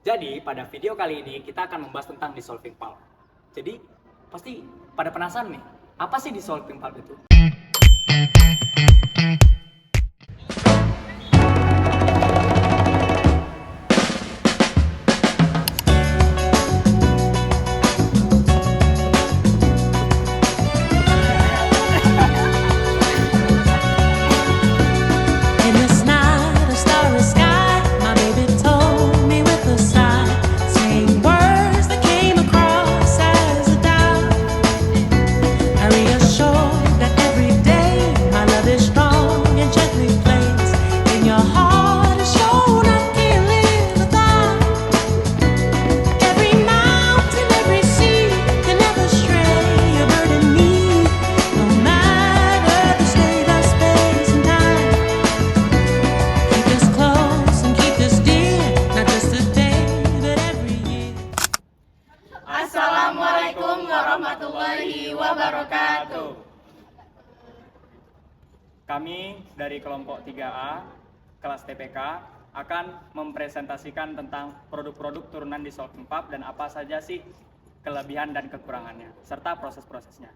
Jadi pada video kali ini kita akan membahas tentang dissolving pulp. Jadi pasti pada penasaran nih, apa sih dissolving pulp itu? In this night, a starry sky, my baby told me with a sigh, saying words that came across as a doubt. I reassured that every day my love is strong and gently placed in your heart is shown I can't live without. Every mountain, every sea can never stray a bird in me, no matter the state of space and time. Keep us close and keep us dear, not just today, but every year. Assalamualaikum warahmatullahi wabarakatuh. Kami dari kelompok 3A kelas TPK akan mempresentasikan tentang produk-produk turunan dissolving pulp dan apa saja sih kelebihan dan kekurangannya serta proses-prosesnya.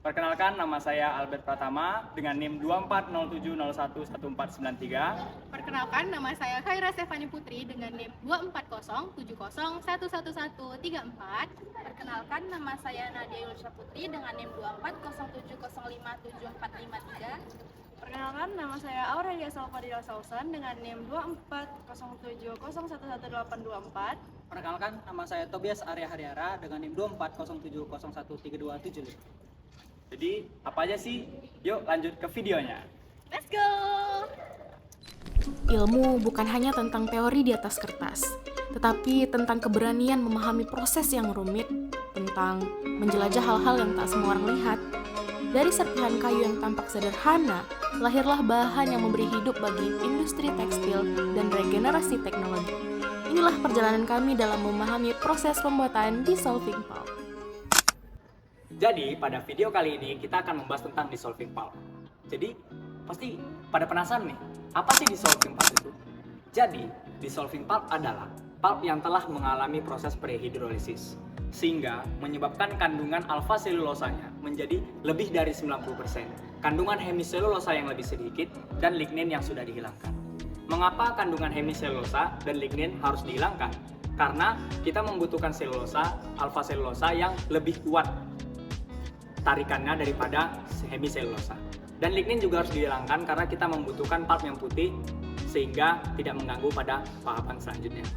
Perkenalkan, nama saya Albert Pratama dengan NIM 2407011493. Perkenalkan, nama saya Khaira Stefani Putri dengan NIM 24070711134. Perkenalkan, nama saya Nadia Yulisha Putri dengan NIM 2407057453. Perkenalkan, nama saya Aurelia Salvadila Sausan dengan NIM 2407011824. Perkenalkan, nama saya Tobias Arya Haryara dengan NIM 2407013275. Jadi apa aja sih? Yuk lanjut ke videonya. Let's go! Ilmu bukan hanya tentang teori di atas kertas, tetapi tentang keberanian memahami proses yang rumit, tentang menjelajah hal-hal yang tak semua orang lihat. Dari serpihan kayu yang tampak sederhana, lahirlah bahan yang memberi hidup bagi industri tekstil dan regenerasi teknologi. Inilah perjalanan kami dalam memahami proses pembuatan dissolving pulp. Jadi pada video kali ini kita akan membahas tentang dissolving pulp. Jadi pasti pada penasaran nih, apa sih dissolving pulp itu? Jadi dissolving pulp adalah pulp yang telah mengalami proses prehidrolisis sehingga menyebabkan kandungan alfa selulosanya menjadi lebih dari 90%, kandungan hemiselulosa yang lebih sedikit, dan lignin yang sudah dihilangkan. Mengapa kandungan hemiselulosa dan lignin harus dihilangkan? Karena kita membutuhkan selulosa, alfa selulosa yang lebih kuat tarikannya daripada hemiselulosa. Dan lignin juga harus dihilangkan karena kita membutuhkan pulp yang putih sehingga tidak mengganggu pada tahapan selanjutnya.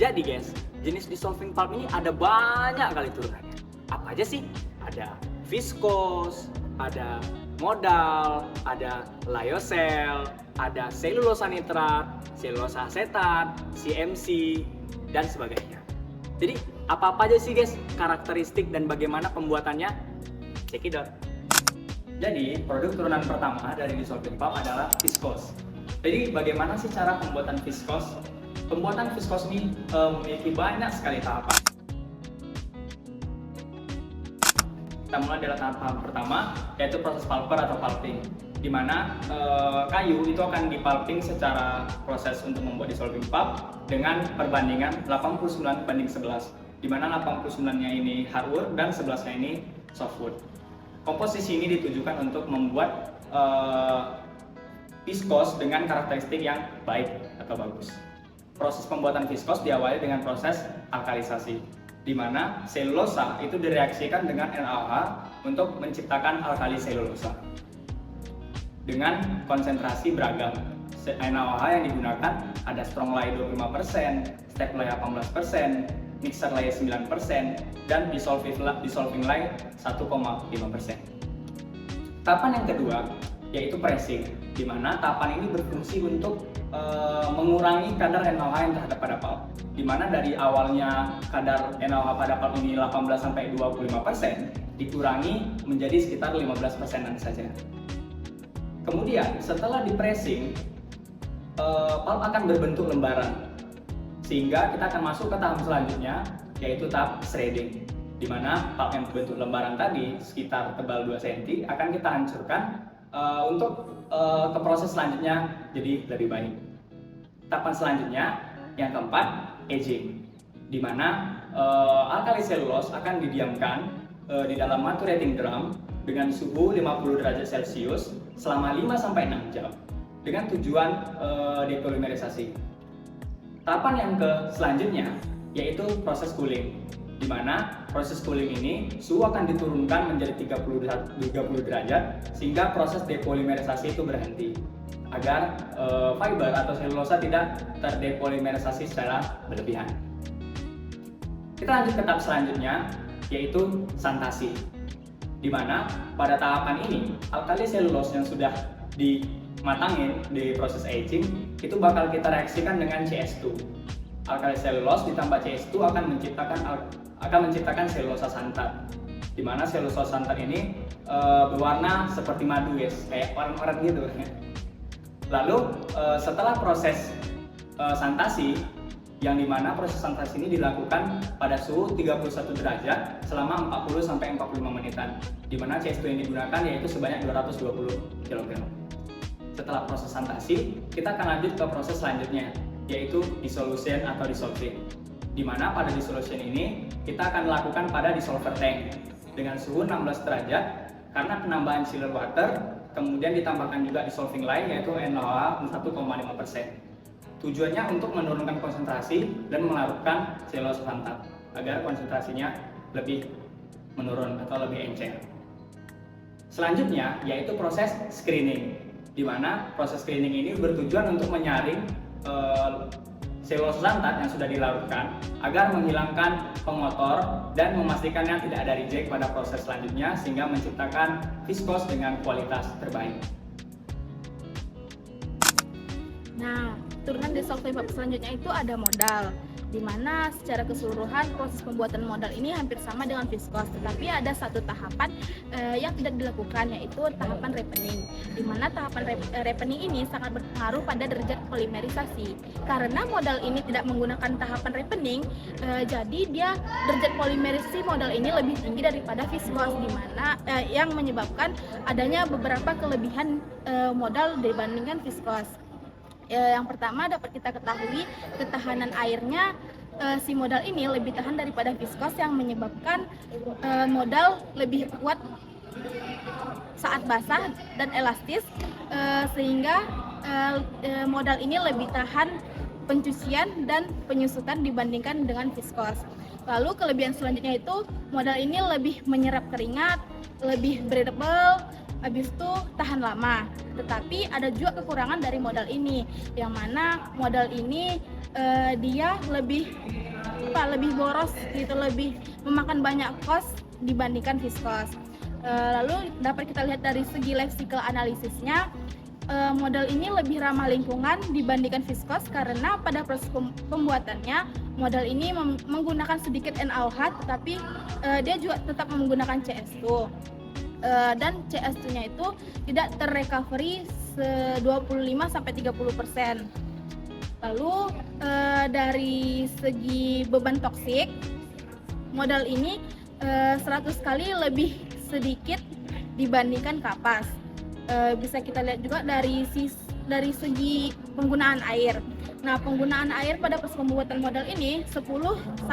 Jadi guys, jenis dissolving pulp ini ada banyak kali turunannya. Apa aja sih? Ada viskos, ada modal, ada lyocell, ada selulosa nitrat, selulosa asetat, CMC, dan sebagainya. Jadi apa-apa aja sih guys karakteristik dan bagaimana pembuatannya? Check it out. Jadi produk turunan pertama dari dissolving pulp adalah viskos. Jadi bagaimana sih cara pembuatan viskos? Pembuatan viskos ini memiliki banyak sekali tahapan. Kita mulai dari tahap pertama, yaitu proses pulper atau pulping, di mana kayu itu akan dipulping secara proses untuk membuat dissolving pulp dengan perbandingan 89:11, di mana 89-nya ini hardwood dan 11-nya ini softwood. Komposisi ini ditujukan untuk membuat viskos dengan karakteristik yang baik atau bagus. Proses pembuatan viskos diawali dengan proses alkalisasi, di mana selulosa itu direaksikan dengan NaOH untuk menciptakan alkali selulosa dengan konsentrasi beragam. NaOH yang digunakan ada strong lye 25%, step lye 18%, mixer lye 9%, dan dissolving lye 1,5%. Tahapan yang kedua yaitu pressing, di mana tahapan ini berfungsi untuk mengurangi kadar NaOH yang terhadap pada pulp, di mana dari awalnya kadar NaOH pada pulp ini 18-25% dikurangi menjadi sekitar 15%-an saja. Kemudian setelah di pressing, pulp akan berbentuk lembaran, sehingga kita akan masuk ke tahap selanjutnya yaitu tahap shredding, di mana pulp yang berbentuk lembaran tadi sekitar tebal 2 cm akan kita hancurkan untuk ke proses selanjutnya jadi lebih baik. Tahapan selanjutnya yang keempat aging, di mana alkali selulose akan didiamkan di dalam maturating drum dengan suhu 50 derajat Celcius selama 5-6 jam dengan tujuan depolimerisasi. Tahapan yang selanjutnya yaitu proses cooling, di mana proses cooling ini suhu akan diturunkan menjadi 30 derajat sehingga proses depolimerisasi itu berhenti agar fiber atau selulosa tidak terdepolimerisasi secara berlebihan. Kita lanjut ke tahap selanjutnya yaitu santasi, di mana pada tahapan ini alkali selulose yang sudah dimatangin di proses aging itu bakal kita reaksikan dengan CS2. Alkali selulose ditambah CS2 akan menciptakan selulosa santan, di mana selulosa santan ini berwarna seperti madu guys, kayak orang-orang gitu. Lalu setelah proses santasi, yang dimana proses santasi ini dilakukan pada suhu 31 derajat selama 40-45 menitan, di mana CS2 yang digunakan yaitu sebanyak 220 kg. Setelah proses santasi, kita akan lanjut ke proses selanjutnya yaitu dissolution atau dissolving, di mana pada dissolution ini kita akan lakukan pada dissolver tank dengan suhu 16 derajat karena penambahan chiller water, kemudian ditambahkan juga dissolving lain yaitu NaOH 1,5%. Tujuannya untuk menurunkan konsentrasi dan melarutkan selulosa santan agar konsentrasinya lebih menurun atau lebih encer. Selanjutnya yaitu proses screening, di mana proses screening ini bertujuan untuk menyaring selulosa santan yang sudah dilarutkan agar menghilangkan pengotor dan memastikannya tidak ada reject pada proses selanjutnya sehingga menciptakan viskos dengan kualitas terbaik. Nah, turunan dissolving pulp selanjutnya itu ada modal, di mana secara keseluruhan proses pembuatan modal ini hampir sama dengan viskos, tetapi ada satu tahapan yang tidak dilakukan, yaitu tahapan ripening, di mana tahapan ripening ini sangat berpengaruh pada derajat polimerisasi. Karena modal ini tidak menggunakan tahapan ripening, jadi dia derajat polimerisasi modal ini lebih tinggi daripada viskos, di mana yang menyebabkan adanya beberapa kelebihan modal dibandingkan viskos. Yang pertama dapat kita ketahui ketahanan airnya, si modal ini lebih tahan daripada viskos yang menyebabkan modal lebih kuat saat basah dan elastis, sehingga modal ini lebih tahan pencucian dan penyusutan dibandingkan dengan viskos. Lalu kelebihan selanjutnya itu modal ini lebih menyerap keringat, lebih breathable, habis itu tahan lama. Tetapi ada juga kekurangan dari modal ini, yang mana modal ini dia lebih boros gitu, lebih memakan banyak cost dibandingkan viskos. Lalu dapat kita lihat dari segi life cycle analisisnya, modal ini lebih ramah lingkungan dibandingkan viskos karena pada proses pembuatannya modal ini menggunakan sedikit NaOH, tetapi dia juga tetap menggunakan CS2. Dan CS2-nya itu tidak terrecovery 25-30%. Lalu dari segi beban toksik, modal ini 100 kali lebih sedikit dibandingkan kapas. Bisa kita lihat juga dari segi penggunaan air. Nah, penggunaan air pada proses pembuatan modal ini 10-20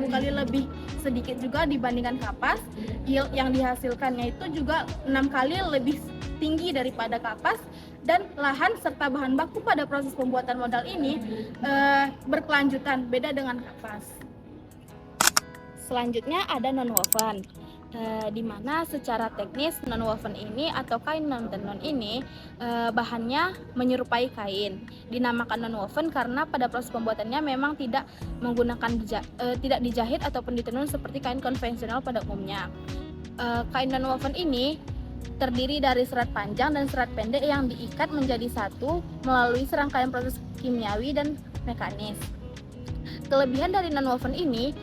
kali lebih sedikit juga dibandingkan kapas. Yield yang dihasilkannya itu juga 6 kali lebih tinggi daripada kapas, dan lahan serta bahan baku pada proses pembuatan modal ini berkelanjutan, beda dengan kapas. Selanjutnya ada non-woven. Di mana secara teknis non-woven ini atau kain non-tenon ini bahannya menyerupai kain. Dinamakan non-woven karena pada proses pembuatannya memang tidak menggunakan tidak dijahit ataupun ditenun seperti kain konvensional pada umumnya. Kain non-woven ini terdiri dari serat panjang dan serat pendek yang diikat menjadi satu melalui serangkaian proses kimiawi dan mekanis. Kelebihan dari non-woven ini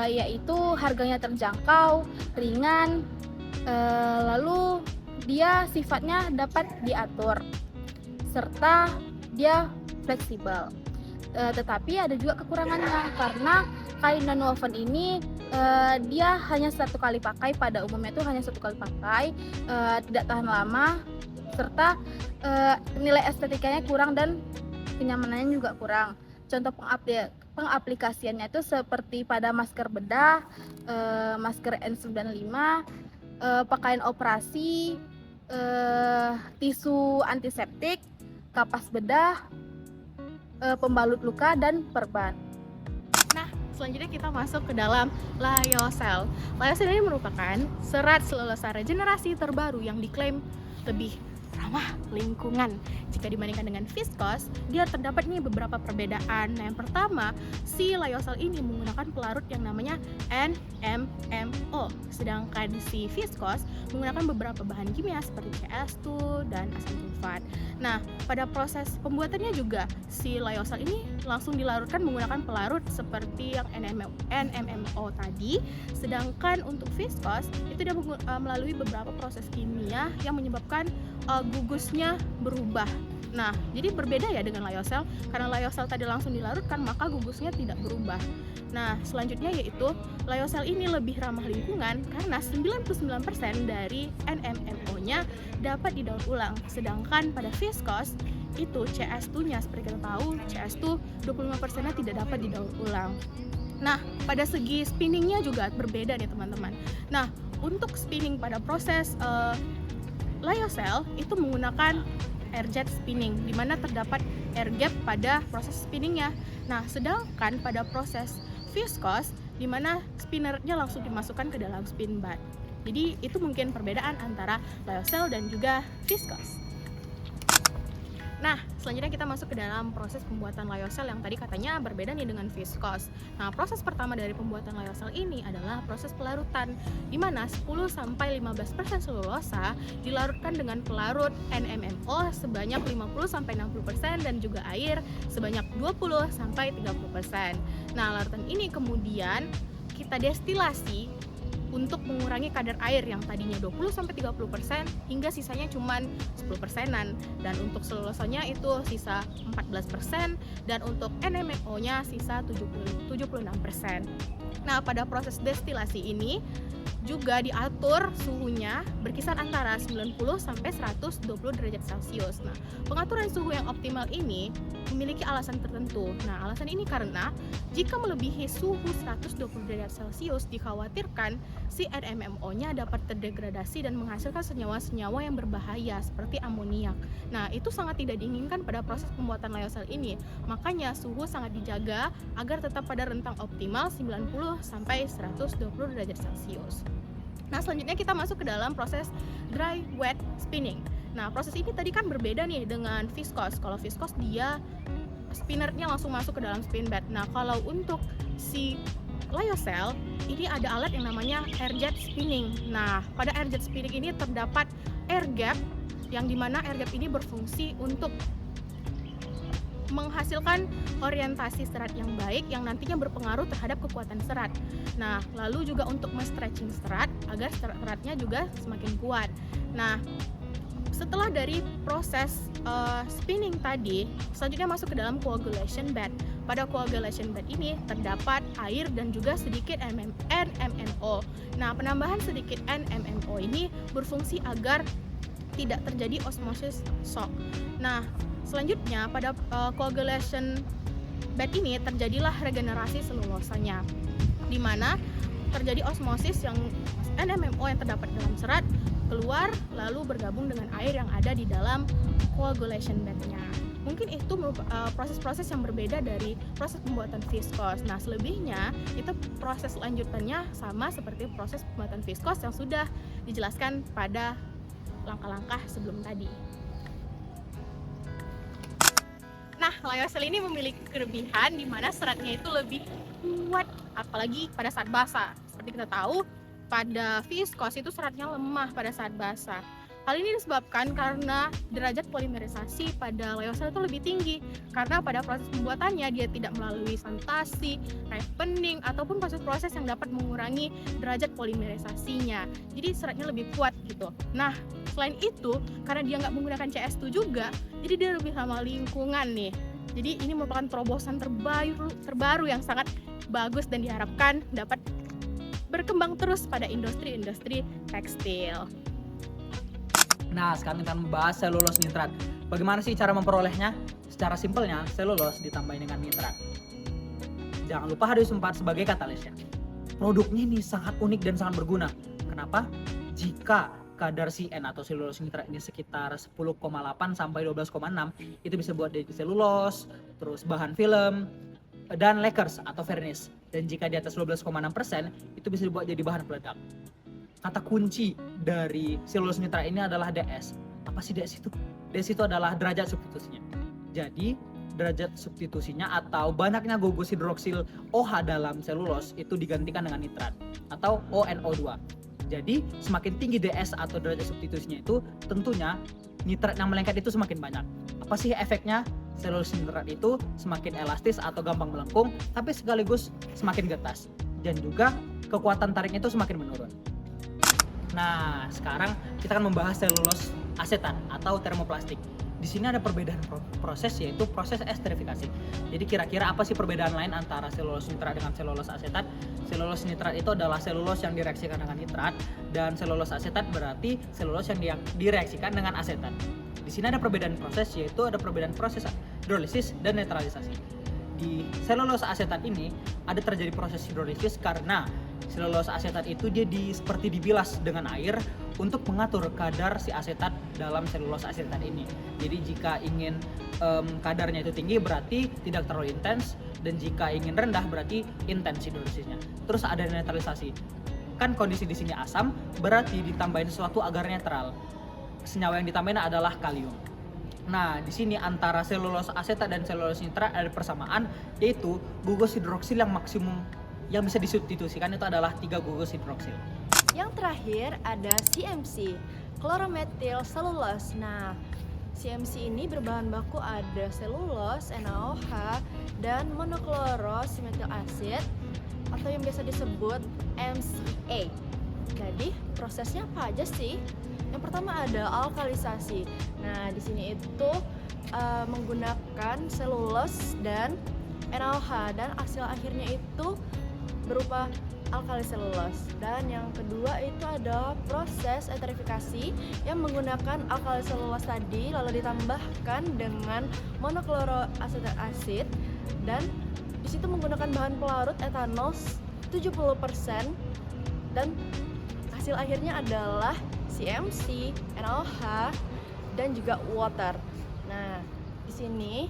yaitu harganya terjangkau, ringan, lalu dia sifatnya dapat diatur, serta dia fleksibel. Tetapi ada juga kekurangannya karena kain non-woven ini dia hanya satu kali pakai, pada umumnya itu hanya satu kali pakai, tidak tahan lama, serta nilai estetikanya kurang dan kenyamanannya juga kurang. Contoh pengaplikasiannya itu seperti pada masker bedah, masker N95, pakaian operasi, tisu antiseptik, kapas bedah, pembalut luka, dan perban. Selanjutnya kita masuk ke dalam lyocell. Lyocell ini merupakan serat selulosa regenerasi terbaru yang diklaim lebih ramah lingkungan. Jika dibandingkan dengan viskos, dia terdapat nih beberapa perbedaan. Nah, yang pertama, si lyocell ini menggunakan pelarut yang namanya NMMO, sedangkan si viskos menggunakan beberapa bahan kimia seperti CS2 dan asam sulfat. Nah, pada proses pembuatannya juga si lyocell ini langsung dilarutkan menggunakan pelarut seperti yang NMMO tadi, sedangkan untuk viskos itu dia melalui beberapa proses kimia yang menyebabkan gugusnya berubah. Nah, jadi berbeda ya dengan lyocell. Karena lyocell tadi langsung dilarutkan, maka gugusnya tidak berubah. Nah, selanjutnya yaitu lyocell ini lebih ramah lingkungan karena 99% dari NMMO-nya dapat didaur ulang. Sedangkan pada viskos itu CS2-nya seperti kita tahu, CS2 25%-nya tidak dapat didaur ulang. Nah, pada segi spinningnya juga berbeda nih teman-teman. Nah, untuk spinning pada proses lyocell itu menggunakan air jet spinning, di mana terdapat air gap pada proses spinningnya. Nah, sedangkan pada proses viskos, di mana spinnernya langsung dimasukkan ke dalam spin bath. Jadi itu mungkin perbedaan antara lyocell dan juga viskos. Nah, selanjutnya kita masuk ke dalam proses pembuatan lyocell yang tadi katanya berbeda nih dengan viskos. Nah, proses pertama dari pembuatan lyocell ini adalah proses pelarutan, di mana 10-15% selulosa dilarutkan dengan pelarut NMMO sebanyak 50-60% dan juga air sebanyak 20-30%. Nah, larutan ini kemudian kita destilasi untuk mengurangi kadar air yang tadinya 20-30% hingga sisanya cuma 10%-an, dan untuk selulosanya itu sisa 14% dan untuk NMMO-nya sisa 76%. Nah, pada proses destilasi ini juga diatur suhunya berkisar antara 90 sampai 120 derajat Celcius. Nah, pengaturan suhu yang optimal ini memiliki alasan tertentu. Nah, alasan ini karena jika melebihi suhu 120 derajat Celcius dikhawatirkan si NMMO-nya dapat terdegradasi dan menghasilkan senyawa-senyawa yang berbahaya seperti amoniak. Nah, itu sangat tidak diinginkan pada proses pembuatan lyocell ini. Makanya suhu sangat dijaga agar tetap pada rentang optimal 90 sampai 120 derajat Celcius. Nah, selanjutnya kita masuk ke dalam proses dry wet spinning. Nah, proses ini tadi kan berbeda nih dengan viskos. Kalau viskos dia spinnernya langsung masuk ke dalam spin bath. Nah, kalau untuk si lyocell ini ada alat yang namanya air jet spinning. Nah, pada air jet spinning ini terdapat air gap yang dimana air gap ini berfungsi untuk menghasilkan orientasi serat yang baik yang nantinya berpengaruh terhadap kekuatan serat. Nah, lalu juga untuk men-stretching serat agar seratnya juga semakin kuat. Nah, setelah dari proses spinning tadi, selanjutnya masuk ke dalam coagulation bath. Pada coagulation bath ini terdapat air dan juga sedikit NMMO. Nah, penambahan sedikit NMMO ini berfungsi agar tidak terjadi osmosis shock. Nah, selanjutnya pada coagulation bath ini terjadilah regenerasi selulosanya, di mana terjadi osmosis yang NMMO yang terdapat dalam serat keluar lalu bergabung dengan air yang ada di dalam coagulation bath-nya. Mungkin itu proses-proses yang berbeda dari proses pembuatan viskos. Nah, selebihnya itu proses lanjutannya sama seperti proses pembuatan viskos yang sudah dijelaskan pada langkah-langkah sebelum tadi. Nah, lyocell ini memiliki kelebihan di mana seratnya itu lebih kuat, apalagi pada saat basah. Seperti kita tahu, pada viskos itu seratnya lemah pada saat basah. Hal ini disebabkan karena derajat polimerisasi pada lyocell itu lebih tinggi, karena pada proses pembuatannya dia tidak melalui santasi, ripening, ataupun proses-proses yang dapat mengurangi derajat polimerisasinya. Jadi seratnya lebih kuat gitu. Nah, selain itu, karena dia nggak menggunakan CS2 juga, jadi dia lebih ramah lingkungan nih. Jadi ini merupakan terobosan terbaru yang sangat bagus dan diharapkan dapat berkembang terus pada industri-industri tekstil. Nah, sekarang kita membahas selulos nitrat. Bagaimana sih cara memperolehnya? Secara simpelnya, selulos ditambahin dengan nitrat. jangan lupa H2O4 sebagai katalisnya. Produknya ini sangat unik dan sangat berguna. Kenapa? Jika kadar CN atau selulose nitrat ini sekitar 10,8 sampai 12,6, itu bisa buat jadi selulos, terus bahan film, dan lacquers atau varnish. Dan jika di atas 12,6%, itu bisa dibuat jadi bahan peledak. Kata kunci dari selulose nitrat ini adalah DS. Apa sih DS itu? DS itu adalah derajat substitusinya. Jadi derajat substitusinya atau banyaknya gugus hidroksil OH dalam selulos itu digantikan dengan nitrat atau ONO2. Jadi semakin tinggi DS atau derajat substitusinya itu, tentunya nitrat yang melengket itu semakin banyak. Apa sih efeknya? Selulose nitrat itu semakin elastis atau gampang melengkung, tapi sekaligus semakin getas. Dan juga kekuatan tariknya itu semakin menurun. Nah, sekarang kita akan membahas selulose asetat atau termoplastik. Di sini ada perbedaan proses, yaitu proses esterifikasi. Jadi kira-kira apa sih perbedaan lain antara selulose nitrat dengan selulose asetat? Selulose nitrat itu adalah selulose yang direaksikan dengan nitrat, dan selulose asetat berarti selulose yang direaksikan dengan asetat. Di sini ada perbedaan proses, yaitu ada perbedaan proses hidrolisis dan netralisasi. Di selulose asetat ini ada terjadi proses hidrolisis karena selulose asetat itu dia seperti dibilas dengan air untuk mengatur kadar si asetat dalam selulose asetat ini. Jadi jika ingin kadarnya itu tinggi berarti tidak terlalu intens, dan jika ingin rendah berarti intens hidrolisisnya. Terus ada netralisasi. Kan kondisi di sini asam, berarti ditambahin sesuatu agar netral. Senyawa yang ditambahin adalah kalium. Nah, di sini antara selulose asetat dan selulose nitrat ada persamaan, yaitu gugus hidroksil yang maksimum yang bisa disubstitusikan itu adalah 3 gugus hidroksil. Yang terakhir ada CMC, chloromethyl cellulose. Nah, CMC ini berbahan baku ada selulose, NaOH, dan monoklorosimetil acid atau yang biasa disebut MCA. Jadi, prosesnya apa aja sih? Yang pertama ada alkalisasi. Nah, di sini itu menggunakan selulose dan NaOH, dan hasil akhirnya itu berupa alkali selulose. Dan yang kedua itu ada proses eterifikasi yang menggunakan alkali selulose tadi lalu ditambahkan dengan monokloroasetat acid, dan di situ menggunakan bahan pelarut etanol 70%, dan hasil akhirnya adalah CMC, NaOH, dan juga water. Nah, di sini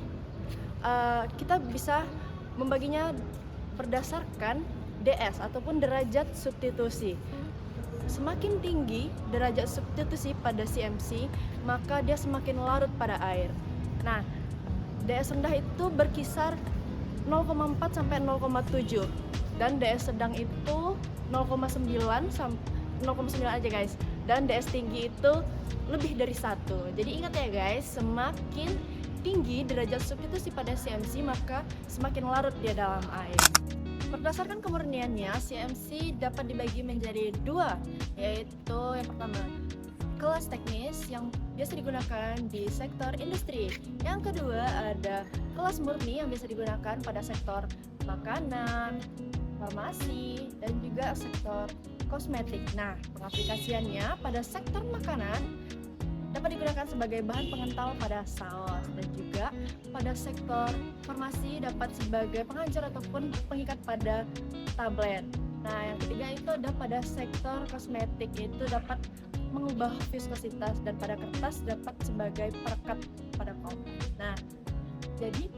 kita bisa membaginya berdasarkan DS ataupun derajat substitusi. Semakin tinggi derajat substitusi pada CMC, maka dia semakin larut pada air. Nah, DS rendah itu berkisar 0,4 sampai 0,7, dan DS sedang itu 0,9 sampai 0,9 aja guys, dan DS tinggi itu lebih dari 1. Jadi ingat ya guys, semakin tinggi derajat substitusi pada CMC, maka semakin larut dia dalam air. Berdasarkan kemurniannya, CMC dapat dibagi menjadi 2, yaitu yang pertama kelas teknis yang biasa digunakan di sektor industri. Yang kedua ada kelas murni yang biasa digunakan pada sektor makanan, farmasi, dan juga sektor kosmetik. Nah, pengaplikasiannya pada sektor makanan dapat digunakan sebagai bahan pengental pada saus, dan juga pada sektor farmasi dapat sebagai penghancur ataupun pengikat pada tablet. Nah, yang ketiga itu ada pada sektor kosmetik, itu dapat mengubah viskositas, dan pada kertas dapat sebagai perekat pada kop. Nah, jadi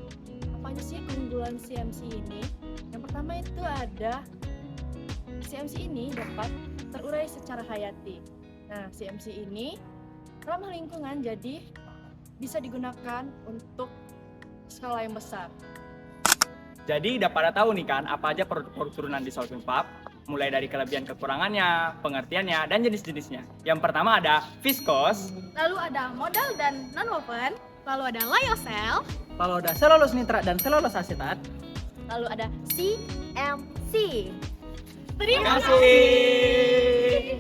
apa aja sih keunggulan CMC ini? Yang pertama itu ada CMC ini dapat terurai secara hayati. Nah, CMC ini ramah lingkungan, jadi bisa digunakan untuk skala yang besar. Jadi udah pada tahu nih kan apa aja produk-produk turunan dissolving pulp, mulai dari kelebihan kekurangannya, pengertiannya, dan jenis-jenisnya. Yang pertama ada viscose, Lalu ada modal dan nonwoven, Lalu ada lyocell, Lalu ada selulose nitrat dan selulose asetat. Lalu ada CMC. terima kasih.